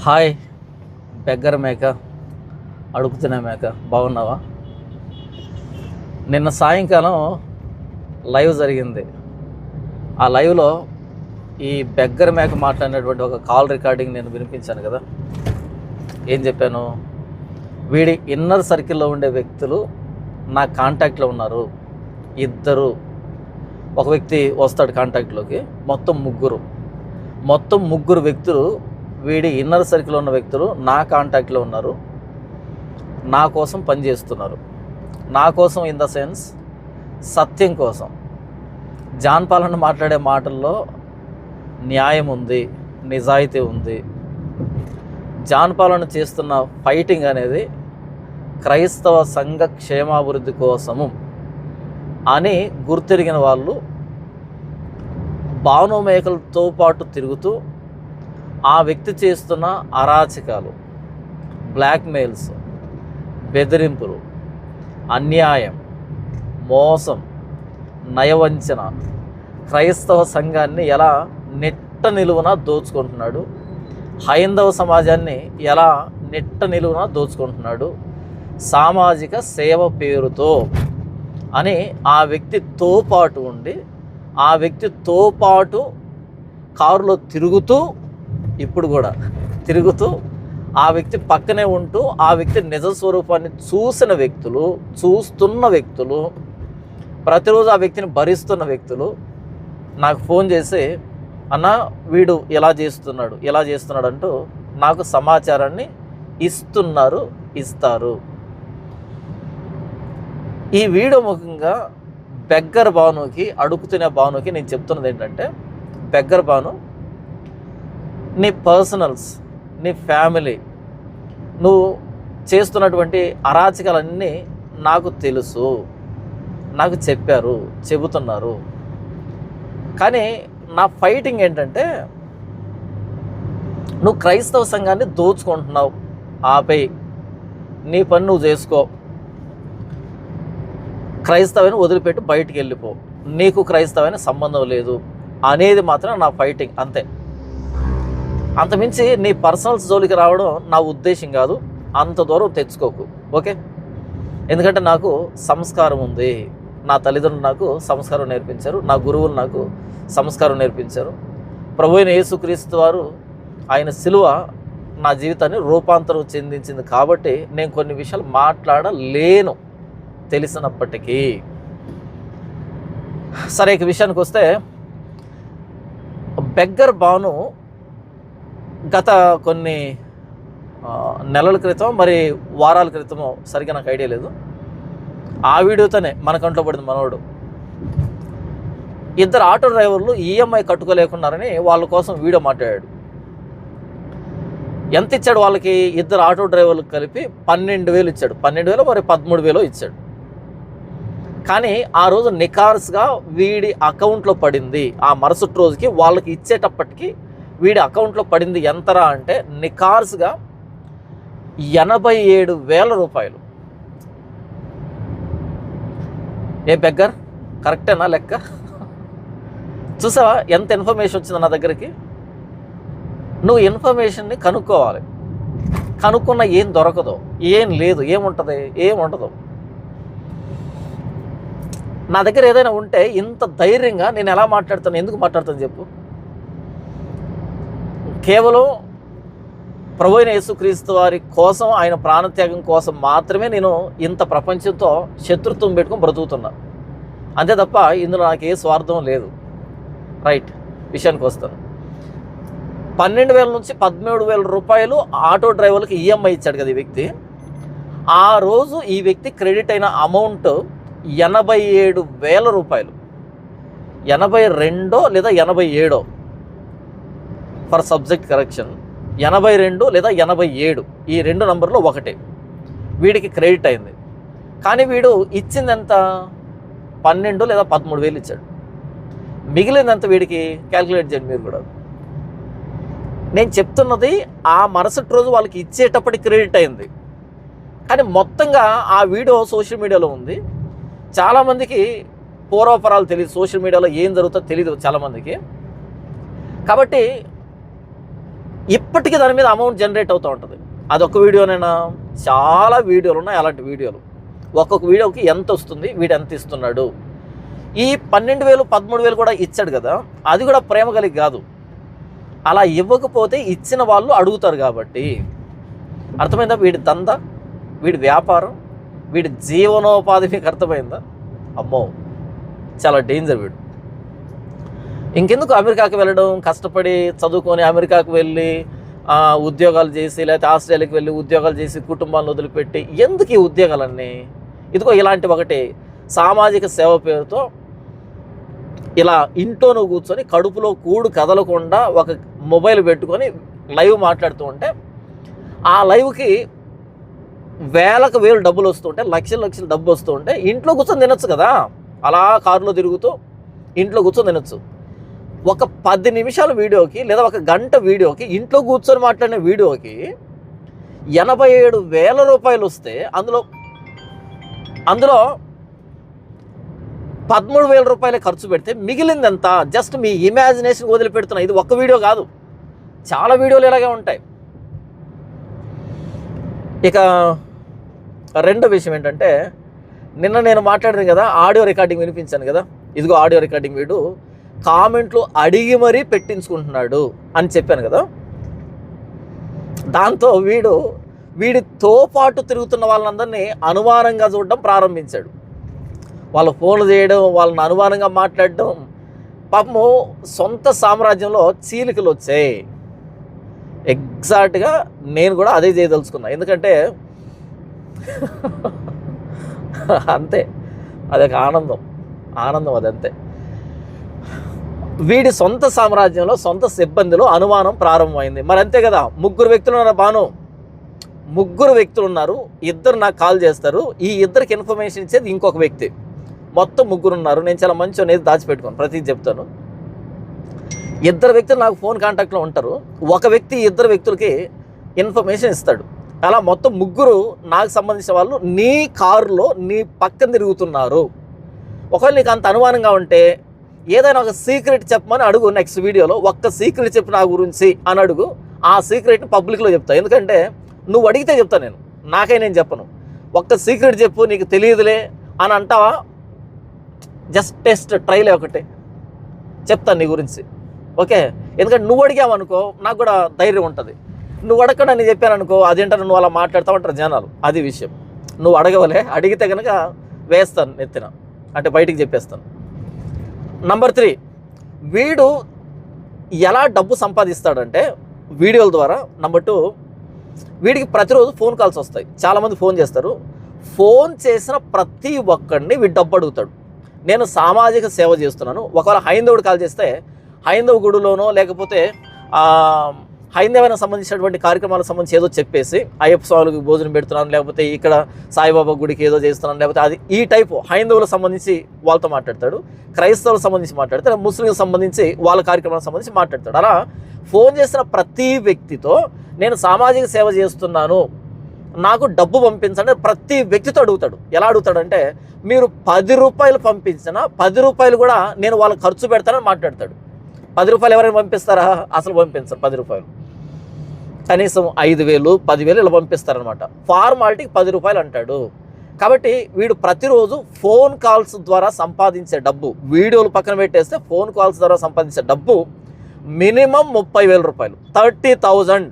Hi బెగ్గర మేక, అడుగుతున్న మేక, బాగున్నావా? నిన్న సాయంకాలం లైవ్ జరిగింది. ఆ లైవ్లో ఈ బెగ్గర మేక మాట్లాడినటువంటి ఒక కాల్ రికార్డింగ్ నేను వినిపించాను కదా. ఏం చెప్పాను? వీడి ఇన్నర్ సర్కిల్లో ఉండే వ్యక్తులు నా కాంటాక్ట్లో ఉన్నారు. ఇద్దరు, ఒక వ్యక్తి వస్తాడు కాంటాక్ట్లోకి, మొత్తం ముగ్గురు వ్యక్తులు వీడి ఇన్నర్ సర్కిల్లో ఉన్న వ్యక్తులు నా కాంటాక్ట్లో ఉన్నారు, నా కోసం పనిచేస్తున్నారు. నా కోసం ఇన్ ద సెన్స్ సత్యం కోసం. జాన్ పాలన మాట్లాడే మాటల్లో న్యాయం ఉంది, నిజాయితీ ఉంది. జాన్ పాలన చేస్తున్న ఫైటింగ్ అనేది క్రైస్తవ సంఘ క్షేమాభివృద్ధి కోసము అని గుర్తెరిగిన వాళ్ళు బాణోమేకలతో పాటు తిరుగుతూ ఆ వ్యక్తి చేస్తున్న అరాచకాలు, బ్లాక్మెయిల్స్, బెదిరింపులు, అన్యాయం, మోసం, నయవంచన, క్రైస్తవ సంఘాన్ని ఎలా నెట్ట నిలువున దోచుకుంటున్నాడు, హైందవ సమాజాన్ని ఎలా నెట్ట నిలువున దోచుకుంటున్నాడు, సామాజిక సేవ పేరుతో అని ఆ వ్యక్తితో పాటు ఉండి, ఆ వ్యక్తితో పాటు కారులో ఇప్పుడు కూడా తిరుగుతూ ఆ వ్యక్తి పక్కనే ఉంటూ ఆ వ్యక్తి నిజ స్వరూపాన్ని చూస్తున్న వ్యక్తులు, ప్రతిరోజు ఆ వ్యక్తిని భరిస్తున్న వ్యక్తులు నాకు ఫోన్ చేసి, అన్న వీడు ఇలా చేస్తున్నాడు అంటూ నాకు సమాచారాన్ని ఇస్తారు. ఈ వీడియో ముఖ్యంగా బెగ్గర భానుకి, అడుగుతున్న భానుకి నేను చెప్తున్నది ఏంటంటే, బెగ్గర భాను, నీ పర్సనల్స్, నీ ఫ్యామిలీ, నువ్వు చేస్తున్నటువంటి అరాచకాలన్నీ నాకు తెలుసు, నాకు చెబుతున్నారు. కానీ నా ఫైటింగ్ ఏంటంటే, నువ్వు క్రైస్తవ సంఘాన్ని దోచుకుంటున్నావు, ఆపై నీ పని నువ్వు చేసుకో, క్రైస్తవాన్ని వదిలిపెట్టి బయటికి వెళ్ళిపో, నీకు క్రైస్తవాన్ని సంబంధం లేదు అనేది మాత్రం నా ఫైటింగ్, అంతే. అంతమించి నీ పర్సనల్స్ జోలికి రావడం నా ఉద్దేశం కాదు. అంత దూరం తెచ్చుకోకు, ఓకే? ఎందుకంటే నాకు సంస్కారం ఉంది. నా తల్లిదండ్రులు నాకు సంస్కారం నేర్పించారు, నా గురువులు నాకు సంస్కారం నేర్పించారు. ప్రభువైన యేసుక్రీస్తు వారు ఆయన శిలువ నా జీవితాన్ని రూపాంతరం చెందించింది కాబట్టి నేను కొన్ని విషయాలు మాట్లాడలేను తెలిసినప్పటికీ. సరే, ఇక విషయానికి వస్తే, బెగ్గర భాను గత కొన్ని నెలల క్రితం, మరి వారాల క్రితమో, సరిగ్గా నాకు ఐడియా లేదు, ఆ వీడియోతోనే మన కంట్లో పడింది మనోడు. ఇద్దరు ఆటో డ్రైవర్లు ఈఎంఐ కట్టుకోలేకున్నారని వాళ్ళ కోసం వీడియో మాట్లాడాడు. ఎంత ఇచ్చాడు వాళ్ళకి? ఇద్దరు ఆటో డ్రైవర్లకు కలిపి 12,000 ఇచ్చాడు. 12,000 మరి 13,000 ఇచ్చాడు. కానీ ఆ రోజు నికార్స్గా వీడి అకౌంట్లో పడింది, ఆ మరుసటి రోజుకి వాళ్ళకి ఇచ్చేటప్పటికి వీడి అకౌంట్లో పడింది ఎంతరా అంటే, నికార్స్గా 87,000 రూపాయలు. ఏ బెగ్గర్, కరెక్టేనా లెక్క? చూసావా ఎంత ఇన్ఫర్మేషన్ వచ్చింది నా దగ్గరికి? నువ్వు ఇన్ఫర్మేషన్ని కనుక్కోవాలి. కనుక్కున్న ఏం దొరకదు, ఏం లేదు, ఏముంటుందో. నా దగ్గర ఏదైనా ఉంటే ఇంత ధైర్యంగా నేను ఎలా మాట్లాడతాను, ఎందుకు మాట్లాడతాను చెప్పు? కేవలం ప్రభువైన యేసుక్రీస్తు వారి కోసం, ఆయన ప్రాణత్యాగం కోసం మాత్రమే నేను ఇంత ప్రపంచంతో శత్రుత్వం పెట్టుకొని బ్రతుకుతున్నా, అంతే తప్ప ఇందులో నాకు ఏ స్వార్థం లేదు. రైట్, విషయానికి వస్తాను. 12,000 నుంచి 13,000 రూపాయలు ఆటో డ్రైవర్లకు ఈఎంఐ ఇచ్చాడు కదా ఈ వ్యక్తి. ఆ రోజు ఈ వ్యక్తి క్రెడిట్ అయిన అమౌంట్ 87,000 రూపాయలు. 82 లేదా 87, ఫర్ సబ్జెక్ట్ కరెక్షన్, 82 లేదా 87, ఈ 2 నంబర్లో ఒకటే వీడికి క్రెడిట్ అయింది. కానీ వీడు ఇచ్చింది ఎంత? 12 లేదా 13,000 ఇచ్చాడు. మిగిలిందంత వీడికి క్యాల్కులేట్ చేయండి మీరు కూడా. నేను చెప్తున్నది ఆ మరుసటి రోజు వాళ్ళకి ఇచ్చేటప్పటికి క్రెడిట్ అయింది. కానీ మొత్తంగా ఆ వీడియో సోషల్ మీడియాలో ఉంది. చాలామందికి పూర్వపరాలు తెలియదు, సోషల్ మీడియాలో ఏం జరుగుతుందో తెలియదు చాలామందికి. కాబట్టి ఇప్పటికీ దాని మీద అమౌంట్ జనరేట్ అవుతూ ఉంటుంది. అదొక వీడియోనైనా, చాలా వీడియోలు ఉన్నాయి అలాంటి వీడియోలు. ఒక్కొక్క వీడియోకి ఎంత వస్తుంది, వీడు ఎంత ఇస్తున్నాడు. ఈ 12,000 13,000 కూడా ఇచ్చాడు కదా, అది కూడా ప్రేమ కలిగి కాదు. అలా ఇవ్వకపోతే ఇచ్చిన వాళ్ళు అడుగుతారు కాబట్టి. అర్థమైందా? వీడి దందా, వీడి వ్యాపారం, వీడి జీవనోపాధి మీకు అర్థమైందా? అమ్మో, చాలా డేంజర్ వీడు. ఇంకెందుకు అమెరికాకి వెళ్ళడం, కష్టపడి చదువుకొని అమెరికాకు వెళ్ళి ఉద్యోగాలు చేసి, లేకపోతే ఆస్ట్రేలియాకి వెళ్ళి ఉద్యోగాలు చేసి కుటుంబాలను వదిలిపెట్టి ఎందుకు ఈ ఉద్యోగాలన్నీ? ఇదిగో ఇలాంటి ఒకటి సామాజిక సేవ పేరుతో ఇలా ఇంట్లో నువ్వు కూర్చొని కడుపులో కూడు కదలకుండా ఒక మొబైల్ పెట్టుకొని లైవ్ మాట్లాడుతూ ఉంటే, ఆ లైవ్కి వేలకు వేలు డబ్బులు వస్తుంటే, లక్షలు లక్షలు డబ్బు వస్తూ ఉంటే ఇంట్లో కూర్చొని తినొచ్చు కదా. అలా కారులో తిరుగుతూ ఇంట్లో కూర్చొని తినొచ్చు. ఒక 10 నిమిషాల వీడియోకి లేదా ఒక గంట వీడియోకి, ఇంట్లో కూర్చొని మాట్లాడిన వీడియోకి 87,000 రూపాయలు వస్తే అందులో 13,000 రూపాయలు ఖర్చు పెడితే మిగిలింది ఎంత? జస్ట్ మీ ఇమాజినేషన్ వదిలిపెడుతున్నా. ఇది ఒక్క వీడియో కాదు, చాలా వీడియోలు ఇలాగే ఉంటాయి. ఇక రెండో విషయం ఏంటంటే, నిన్న నేను మాట్లాడాను కదా, ఆడియో రికార్డింగ్ వినిపించాను కదా. ఇదిగో ఆడియో రికార్డింగ్ వీడు కామెంట్లు అడిగి మరీ పెట్టించుకుంటున్నాడు అని చెప్పాను కదా. దాంతో వీడితో పాటు తిరుగుతున్న వాళ్ళందరినీ అనుమానంగా చూడడం ప్రారంభించాడు. వాళ్ళ ఫోన్లు చేయడం, వాళ్ళని అనుమానంగా మాట్లాడడం. పాపము సొంత సామ్రాజ్యంలో చీలికలు వచ్చాయి. ఎగ్జాక్ట్గా నేను కూడా అదే చేయదలుచుకున్నా. ఎందుకంటే అంతే, అదొక ఆనందం అదంతే. వీడి సొంత సామ్రాజ్యంలో, సొంత సిబ్బందిలో అనుమానం ప్రారంభమైంది. మరి అంతే కదా, ముగ్గురు వ్యక్తులు ఉన్నారు. ముగ్గురు వ్యక్తులు ఉన్నారు. ఇద్దరు నాకు కాల్ చేస్తారు. ఈ ఇద్దరికి ఇన్ఫర్మేషన్ ఇచ్చేది ఇంకొక వ్యక్తి. మొత్తం ముగ్గురు ఉన్నారు. నేను చాలా మంచి అనేది దాచిపెట్టుకోను, ప్రతిదీ చెప్తాను. ఇద్దరు వ్యక్తులు నాకు ఫోన్ కాంటాక్ట్లో ఉంటారు. ఒక వ్యక్తి ఇద్దరు వ్యక్తులకి ఇన్ఫర్మేషన్ ఇస్తాడు. అలా మొత్తం ముగ్గురు నాకు సంబంధించిన వాళ్ళు నీ కారులో నీ పక్కన తిరుగుతున్నారు. ఒకవేళ నీకు అంత అనుమానంగా ఉంటే ఏదైనా ఒక సీక్రెట్ చెప్పమని అడుగు. నెక్స్ట్ వీడియోలో ఒక్క సీక్రెట్ చెప్పు నా గురించి అని అడుగు. ఆ సీక్రెట్ని పబ్లిక్లో చెప్తా. ఎందుకంటే నువ్వు అడిగితే చెప్తాను, నేను చెప్పను. ఒక్క సీక్రెట్ చెప్పు, నీకు తెలియదులే అని అంటావా? జస్ట్ టెస్ట్ ట్రైలే ఒకటి చెప్తాను నీ గురించి, ఓకే? ఎందుకంటే నువ్వు అడిగావనుకో నాకు కూడా ధైర్యం ఉంటుంది. నువ్వు అడగకుండా నేను చెప్పాను అనుకో, అదేంటారు నువ్వు అలా మాట్లాడుతూ ఉంటారు జనాలు. అది విషయం. నువ్వు అడగవలే, అడిగితే కనుక వేస్తాను నెత్తిన, అంటే బయటికి చెప్పేస్తాను. నంబర్ 3, వీడు ఎలా డబ్బు సంపాదిస్తాడంటే వీడియోల ద్వారా. నంబర్ 2, వీడికి ప్రతిరోజు ఫోన్ కాల్స్ వస్తాయి. చాలామంది ఫోన్ చేస్తారు. ఫోన్ చేసిన ప్రతి ఒక్కడిని వీడు డబ్బు అడుగుతాడు. నేను సామాజిక సేవ చేస్తున్నాను. ఒకవేళ హైందవుడు కాల్ చేస్తే హైందవ గుడిలోనో లేకపోతే హైందవానికి సంబంధించినటువంటి కార్యక్రమాలకు సంబంధించి ఏదో చెప్పేసి అయ్యప్ప స్వామికి భోజనం పెడుతున్నాను, లేకపోతే ఇక్కడ సాయిబాబా గుడికి ఏదో చేస్తున్నాను, లేకపోతే అది ఈ టైపు హైందవులకు సంబంధించి వాళ్ళతో మాట్లాడతాడు. క్రైస్తవులకు సంబంధించి మాట్లాడతాడు. ముస్లింలకు సంబంధించి వాళ్ళ కార్యక్రమాలకు సంబంధించి మాట్లాడతాడు. అలా ఫోన్ చేసిన ప్రతి వ్యక్తితో నేను సామాజిక సేవ చేస్తున్నాను, నాకు డబ్బు పంపించండి ప్రతి వ్యక్తితో అడుగుతాడు. ఎలా అడుగుతాడంటే, మీరు 10 రూపాయలు పంపించినా 10 రూపాయలు కూడా నేను వాళ్ళకి ఖర్చు పెడతానని మాట్లాడతాడు. 10 రూపాయలు ఎవరైనా పంపిస్తారా? అసలు పంపించరు. 10 రూపాయలు కనీసం 5,000 10,000 ఇలా పంపిస్తారనమాట. ఫార్మాలిటీకి 10 రూపాయలు అంటాడు. కాబట్టి వీడు ప్రతిరోజు ఫోన్ కాల్స్ ద్వారా సంపాదించే డబ్బు, వీడియోలు పక్కన పెట్టేస్తే ఫోన్ కాల్స్ ద్వారా సంపాదించే డబ్బు మినిమం 30,000 రూపాయలు, 30,000,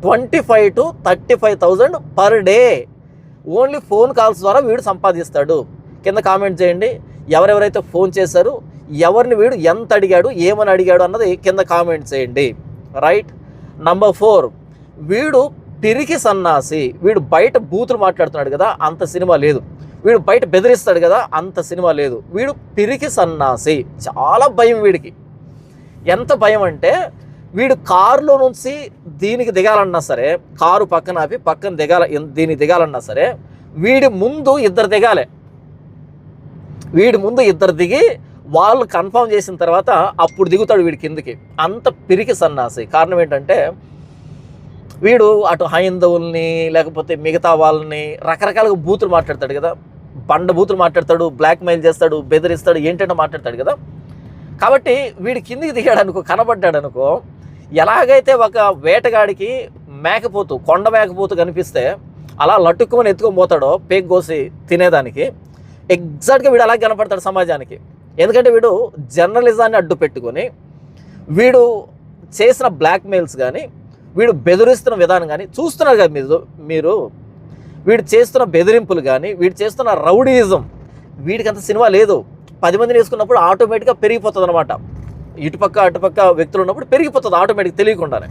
25,000 to 35,000 per day. Only phone calls ద్వారా వీడు సంపాదిస్తాడు. కింద కామెంట్ చేయండి, ఎవరెవరైతే ఫోన్ చేశారు, ఎవరిని వీడు ఎంత అడిగాడు, ఏమని అడిగాడు అన్నది కింద కామెంట్ చేయండి. రైట్. నంబర్ 4, వీడు పిరికి సన్నాసి. వీడు బయట బూతులు మాట్లాడుతున్నాడు కదా, అంత సినిమా లేదు. వీడు బయట బెదిరిస్తాడు కదా, అంత సినిమా లేదు. వీడు పిరికి సన్నాసి. చాలా భయం వీడికి. ఎంత భయం అంటే, వీడు కారులో నుంచి దీనికి దిగాలన్నా సరే, కారు పక్కన ఆపి పక్కన దీనికి దిగాలన్నా సరే వీడి ముందు ఇద్దరు దిగాలి. వీడి ముందు ఇద్దరు దిగి వాళ్ళు కన్ఫర్మ్ చేసిన తర్వాత అప్పుడు దిగుతాడు వీడి కిందికి. అంత పిరికి సన్నాసి. కారణం ఏంటంటే, వీడు అటు హైందవుల్ని లేకపోతే మిగతా వాళ్ళని రకరకాలుగా బూతులు మాట్లాడతాడు కదా, బండ బూతులు మాట్లాడతాడు, బ్లాక్మెయిల్ చేస్తాడు, బెదిరిస్తాడు, ఏంటంటే మాట్లాడతాడు కదా. కాబట్టి వీడి కిందికి దిగాడు అనుకో, కనబడ్డాడు అనుకో, ఎలాగైతే ఒక వేటగాడికి మేకపోతు, కొండ మేకపోతు కనిపిస్తే అలా లట్టుక్కుమని ఎత్తుకొని పోతాడో పేక్ కోసి తినేదానికి, ఎగ్జాక్ట్గా వీడు అలాగే కనపడతాడు సమాజానికి. ఎందుకంటే వీడు జర్నలిజాన్ని అడ్డు పెట్టుకొని, వీడు చేసిన బ్లాక్మెయిల్స్ కానీ, వీడు బెదిరిస్తున్న విధానం కానీ చూస్తున్నారు కదా మీరు వీడు చేస్తున్న బెదిరింపులు కానీ, వీడు చేస్తున్న రౌడీయిజం, వీడికి అంత సినిమా లేదు. 10 మందిని వేసుకున్నప్పుడు ఆటోమేటిక్గా పెరిగిపోతుంది అనమాట. ఇటుపక్క అటుపక్క వ్యక్తులు ఉన్నప్పుడు పెరిగిపోతుంది ఆటోమేటిక్ తెలియకుండానే.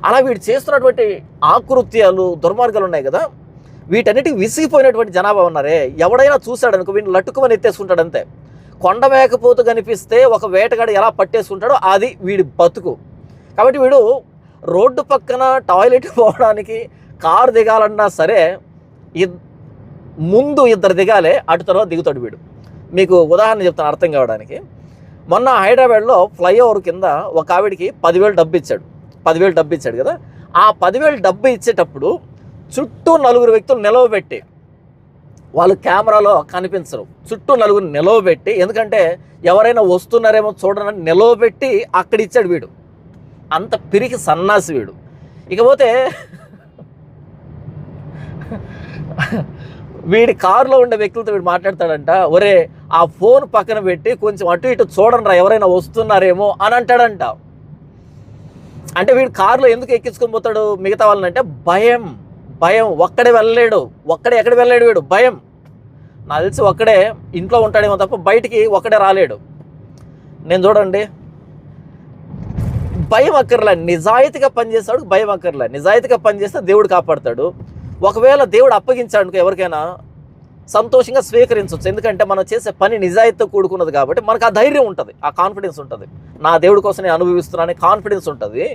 అలా వీడు చేస్తున్నటువంటి ఆకృత్యాలు, దుర్మార్గాలు ఉన్నాయి కదా, వీటన్నిటికి విసిగిపోయినటువంటి జనాభా ఉన్నారే. ఎవడైనా చూశాడనుకో వీడిని లట్టుకుమని ఎత్తేసుకుంటాడు అంతే. కొండ మేకపోతు కనిపిస్తే ఒక వేటగాడు ఎలా పట్టేసుకుంటాడో అది వీడి బతుకు. కాబట్టి వీడు రోడ్డు పక్కన టాయిలెట్ పోవడానికి కారు దిగాలన్నా సరే ముందు 2 దిగాలే, అటు తర్వాత దిగుతాడు వీడు. మీకు ఉదాహరణ చెప్తాను అర్థం కావడానికి. మొన్న హైదరాబాద్లో ఫ్లైఓవర్ కింద ఒక ఆవిడికి 10,000 డబ్బు ఇచ్చాడు. 10,000 డబ్బు ఇచ్చాడు కదా. ఆ 10,000 డబ్బు ఇచ్చేటప్పుడు చుట్టూ 4 వ్యక్తులు నిలవబెట్టి, వాళ్ళు కెమెరాలో కనిపించరు, చుట్టూ 4 నిలవబెట్టి, ఎందుకంటే ఎవరైనా వస్తున్నారేమో చూడనని నిలవబెట్టి అక్కడ ఇచ్చాడు వీడు. అంత పిరికి సన్నాసి వీడు. ఇకపోతే వీడి కారులో ఉండే వ్యక్తులతో వీడు మాట్లాడతాడంట, ఒరే ఆ ఫోన్ పక్కన పెట్టి కొంచెం అటు ఇటు చూడండిరా ఎవరైనా వస్తున్నారేమో అని అంటాడంట. అంటే వీడు కారులో ఎందుకు ఎక్కించుకొని పోతాడు మిగతా వాళ్ళనంటే భయం. ఒక్కడే వెళ్ళలేడు, ఎక్కడ వెళ్ళలేడు వీడు, భయం. నాకు తెలిసి ఒక్కడే ఇంట్లో ఉంటాడేమో తప్ప బయటికి ఒక్కడే రాలేడు. నేను చూడండి, భయం అక్కర్లే, నిజాయితీగా పనిచేస్తాడు, భయం అక్కర్లే. నిజాయితీగా పనిచేస్తే దేవుడు కాపాడతాడు. ఒకవేళ దేవుడు అప్పగించాడు ఎవరికైనా సంతోషంగా స్వీకరించవచ్చు. ఎందుకంటే మనం చేసే పని నిజాయితీతో కూడుకున్నది కాబట్టి మనకు ఆ ధైర్యం ఉంటుంది, ఆ కాన్ఫిడెన్స్ ఉంటుంది. నా దేవుడి కోసం నేను అనుభవిస్తున్నానని కాన్ఫిడెన్స్ ఉంటుంది,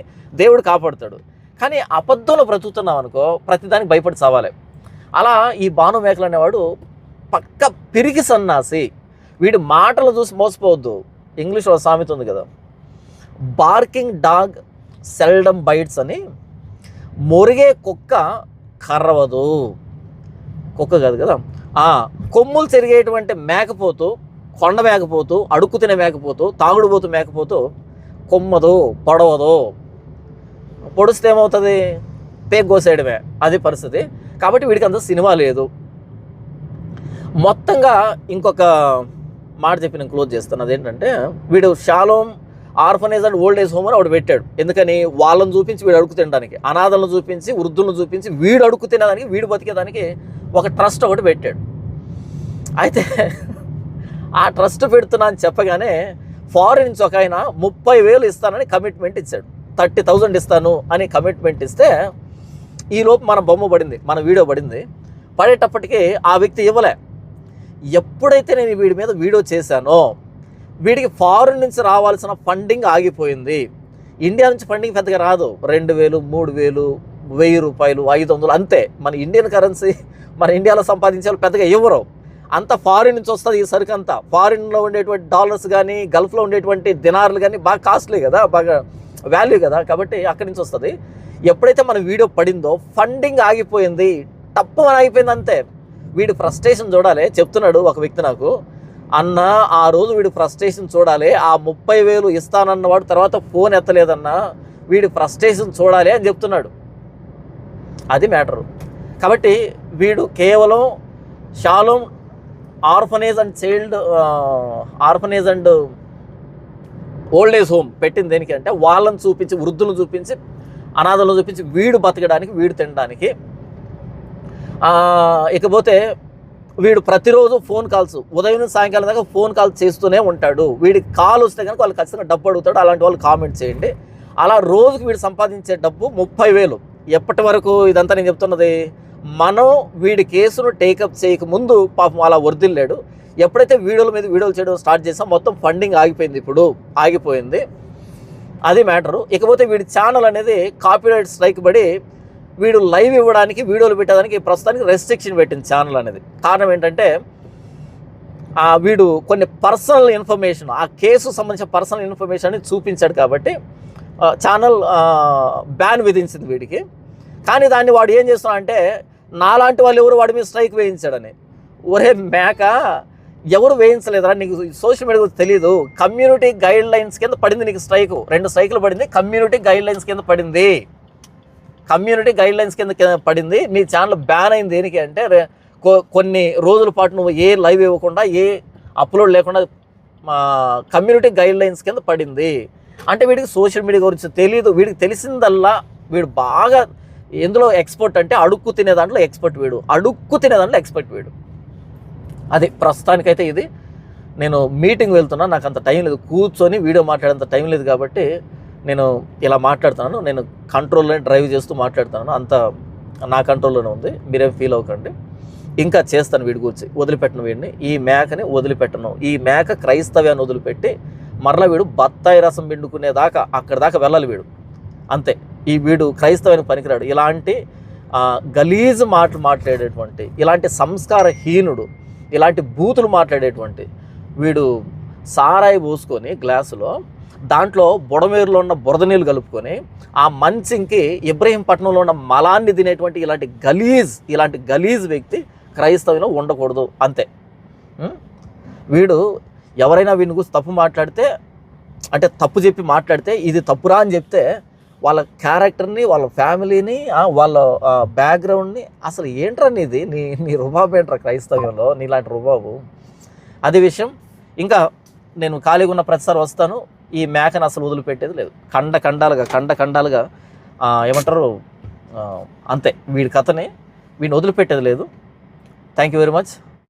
దేవుడు కాపాడుతాడు. కానీ అబద్ధంలో బ్రతుకుతున్నాం అనుకో, ప్రతిదానికి భయపడి చావాలి. అలా ఈ భాను మేకలు అనేవాడు పక్క పిరికి సన్నాసి. వీడి మాటలు చూసి మోసపోవద్దు. ఇంగ్లీష్లో సామెత ఉంది కదా, బార్కింగ్ డాగ్ సెల్డమ్ బైట్స్ అని. మొరిగే కుక్క కర్రవదు. కుక్క కాదు కదా, కొమ్ములు చెరిగేటువంటి మేకపోతు, కొండ మేకపోతు, అడుక్కు తినే మేకపోతు, తాగుడుపోతు మేకపోతు కొమ్మదు, పొడవదు. పొడిస్తే ఏమవుతుంది, పేక్ కోసేయడమే, అది పరిస్థితి. కాబట్టి వీడికి అంత సినిమా లేదు. మొత్తంగా ఇంకొక మాట చెప్పి నేను క్లోజ్ చేస్తాను. అదేంటంటే వీడు shalom orphanage and old age home అని ఒకటి పెట్టాడు. ఎందుకని, వాళ్ళని చూపించి వీడు అడుగు తినడానికి, అనాథలను చూపించి, వృద్ధులను చూపించి వీడు అడుగు తినడానికి, వీడు బతికేదానికి ఒక ట్రస్ట్ ఒకటి పెట్టాడు. అయితే ఆ ట్రస్ట్ పెడుతున్నా అని చెప్పగానే ఫారిన్ నుంచి ఒక ఆయన 30,000 ఇస్తానని కమిట్మెంట్ ఇచ్చాడు. 30,000 ఇస్తాను అని కమిట్మెంట్ ఇస్తే ఈలోపు మన బొమ్మ పడింది, మన వీడియో పడింది. పడేటప్పటికీ ఆ వ్యక్తి ఇవ్వలే. ఎప్పుడైతే నేను వీడి మీద వీడియో చేశానో వీడికి ఫారిన్ నుంచి రావాల్సిన ఫండింగ్ ఆగిపోయింది. ఇండియా నుంచి ఫండింగ్ పెద్దగా రాదు, 2,000, 3,000, 1,000 రూపాయలు, 500 అంతే. మన ఇండియన్ కరెన్సీ మన ఇండియాలో సంపాదించే వాళ్ళు పెద్దగా ఇవ్వరు. అంతా ఫారిన్ నుంచి వస్తుంది ఈ సరుకు అంతా. ఫారిన్లో ఉండేటువంటి డాలర్స్ కానీ, గల్ఫ్లో ఉండేటువంటి దినార్లు కానీ బాగా కాస్ట్లీ కదా, బాగా వాల్యూ కదా, కాబట్టి అక్కడి నుంచి వస్తుంది. ఎప్పుడైతే మన వీడియో పడిందో ఫండింగ్ ఆగిపోయింది, టప్పు అని ఆగిపోయింది అంతే. వీడి ఫ్రస్ట్రేషన్ చూడాలి. చెప్తున్నాడు ఒక వ్యక్తి నాకు, అన్న ఆ రోజు వీడి ఫ్రస్ట్రేషన్ చూడాలి, ఆ 30,000 ఇస్తానన్నవాడు తర్వాత ఫోన్ ఎత్తలేదన్నా, వీడి ఫ్రస్ట్రేషన్ చూడాలి అని చెప్తున్నాడు. అది మ్యాటరు. కాబట్టి వీడు కేవలం shalom orphanage and old age home పెట్టింది దేనికి అంటే వాళ్ళని చూపించి, వృద్ధులను చూపించి, అనాథలను చూపించి వీడు బతకడానికి, వీడు తినడానికి. ఇకపోతే వీడు ప్రతిరోజు ఫోన్ కాల్స్, ఉదయం నుంచి సాయంకాలం దాకా ఫోన్ కాల్స్ చేస్తూనే ఉంటాడు. వీడికి కాల్ వస్తే కనుక వాళ్ళు ఖచ్చితంగా డబ్బు అడుగుతాడు. అలాంటి వాళ్ళు కామెంట్ చేయండి. అలా రోజుకి వీడు సంపాదించే డబ్బు 30,000. ఎప్పటి వరకు ఇదంతా నేను చెప్తున్నది, మనం వీడి కేసును టేకప్ చేయకముందు పాపం అలా వర్దిల్లాడు. ఎప్పుడైతే వీడియోల మీద వీడియోలు చేయడం స్టార్ట్ చేసాం మొత్తం ఫండింగ్ ఆగిపోయింది. ఇప్పుడు ఆగిపోయింది, అది మ్యాటరు. ఇకపోతే వీడి ఛానల్ అనేది కాపీరైట్ స్ట్రైక్ పడి వీడు లైవ్ ఇవ్వడానికి, వీడియోలు పెట్టడానికి ప్రస్తుతానికి రెస్ట్రిక్షన్ పెట్టింది ఛానల్ అనేది. కారణం ఏంటంటే వీడు కొన్ని పర్సనల్ ఇన్ఫర్మేషన్, ఆ కేసు సంబంధించిన పర్సనల్ ఇన్ఫర్మేషన్ అని చూపించాడు కాబట్టి ఛానల్ బ్యాన్ విధించింది వీడికి. కానీ దాన్ని వాడు ఏం చేస్తున్నాడు అంటే, నాలాంటి వాళ్ళు ఎవరు వాడి మీద స్ట్రైక్ వేయించాడని. ఒరే మేక, ఎవరు వేయించలేదురా, నీకు సోషల్ మీడియా గురించి తెలియదు. కమ్యూనిటీ గైడ్ లైన్స్ కింద పడింది నీకు స్ట్రైక్, 2 స్ట్రైకులు పడింది, కమ్యూనిటీ గైడ్ లైన్స్ కింద పడింది. కమ్యూనిటీ గైడ్ లైన్స్ కింద పడింది. నీ ఛానల్ బ్యాన్ అయింది దేనికి అంటే కొన్ని రోజుల పాటు నువ్వు ఏ లైవ్ ఇవ్వకుండా, ఏ అప్లోడ్ లేకుండా కమ్యూనిటీ గైడ్ లైన్స్ కింద పడింది. అంటే వీడికి సోషల్ మీడియా గురించి తెలియదు. వీడికి తెలిసిందల్లా, వీడు బాగా ఎందులో ఎక్స్పర్ట్ అంటే అడుక్కు తినే దాంట్లో ఎక్స్పర్ట్ వీడు, వీడు. అది ప్రస్తుతానికైతే ఇది. నేను మీటింగ్ వెళ్తున్నా, నాకు అంత టైం లేదు, కూర్చొని వీడియో మాట్లాడేంత టైం లేదు కాబట్టి నేను ఇలా మాట్లాడుతున్నాను. నేను కంట్రోల్లోనే డ్రైవ్ చేస్తూ మాట్లాడుతున్నాను, అంత నా కంట్రోల్లోనే ఉంది, మీరేం ఫీల్ అవ్వకండి. ఇంకా చేస్తాను వీడి గురించి, వదిలిపెట్టను వీడిని, ఈ మేకని వదిలిపెట్టను. ఈ మేక క్రైస్తవ్యాన్ని వదిలిపెట్టి మరలా వీడు బత్తాయి రసం పిండుకునేదాకా అక్కడి దాకా వెళ్ళాలి వీడు, అంతే. ఈ వీడు క్రైస్తవానికి పనికిరాడు. ఇలాంటి గలీజ్ మాటలు మాట్లాడేటువంటి, ఇలాంటి సంస్కారహీనుడు, ఇలాంటి బూతులు మాట్లాడేటువంటి వీడు సారాయి పోసుకొని గ్లాసులో దాంట్లో బుడమేరులో ఉన్న బురద నీళ్ళు కలుపుకొని ఆ మంచింకి ఇబ్రహీంపట్నంలో ఉన్న మలాన్ని తినేటువంటి ఇలాంటి గలీజ్ వ్యక్తి క్రైస్తవంలో ఉండకూడదు, అంతే. వీడు ఎవరైనా వీని గురించి తప్పు మాట్లాడితే, అంటే తప్పు చెప్పి మాట్లాడితే ఇది తప్పురా అని చెప్తే వాళ్ళ క్యారెక్టర్ని, వాళ్ళ ఫ్యామిలీని, వాళ్ళ బ్యాక్గ్రౌండ్ని, అసలు ఏంట్రా నీది, నీ రుబాబు ఏంట్రా క్రైస్తవ్యంలో, నీలాంటి రుబాబు, అది విషయం. ఇంకా నేను ఖాళీగా ఉన్న ప్రతిసారి వస్తాను. ఈ మేకను అసలు వదిలిపెట్టేది లేదు, ఖండాలుగా ఏమంటారు, అంతే. వీడి కథని వీడిని వదిలిపెట్టేది లేదు. Thank you very much.